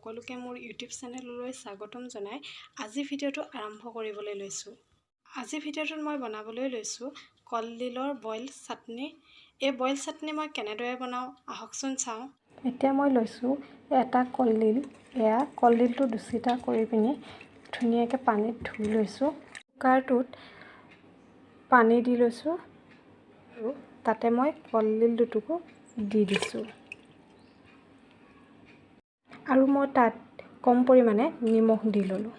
সকলোকে মোৰ ইউটিউব চেনেললৈ স্বাগতম জনাই আজি ভিডিঅ'টো আৰম্ভ কৰিবলৈ লৈছোঁ। আজি ভিডিঅ'টোত মই বনাবলৈ লৈছোঁ কলডিলৰ বইল চাটনি। এই বইল চাটনি মই কেনেদৰে বনাওঁ আহকচোন চাওঁ। এতিয়া মই লৈছোঁ এটা কলডিল। এয়া কলডিলটো দুচিটা কৰি পিনি ধুনীয়াকৈ পানীত ধুই লৈছোঁ। কুকাৰটোত পানী দি লৈছোঁ আৰু তাতে মই কলডিল দুটুকু দি দিছোঁ আৰু মই তাত কম পৰিমাণে নিমখ দি ল'লোঁ।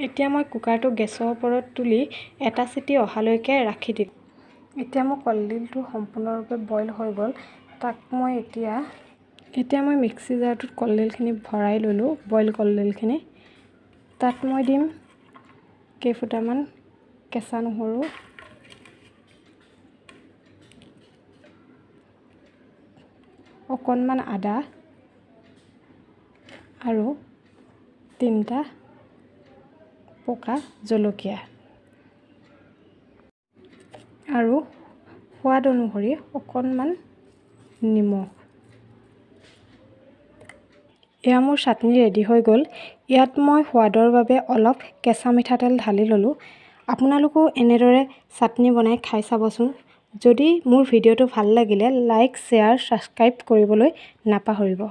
এতিয়া মই কুকাৰটো গেছৰ ওপৰত তুলি এটা চিটি অহালৈকে ৰাখি দিলোঁ। এতিয়া মোৰ কলডিলটো সম্পূৰ্ণৰূপে বইল হৈ গ'ল। তাক মই এতিয়া মই মিক্সি জাৰটোত কলডিলখিনি ভৰাই ল'লোঁ। বইল কলডিলখিনি তাত মই দিম কেইফুটামান কেঁচা নহৰু, অকণমান আদা আৰু 3টা পকা জলকীয়া আৰু সোৱাদ অনুসৰি অকণমান নিমখ। এয়া মোৰ চাটনি ৰেডি হৈ গ'ল। ইয়াত মই সোৱাদৰ বাবে অলপ কেঁচা মিঠাতেল ঢালি ল'লোঁ। আপোনালোকেও এনেদৰে চাটনি বনাই খাই চাবচোন। যদি মোৰ ভিডিঅ'টো ভাল লাগিলে লাইক, শ্বেয়াৰ, ছাবস্ক্ৰাইব কৰিবলৈ নাপাহৰিব।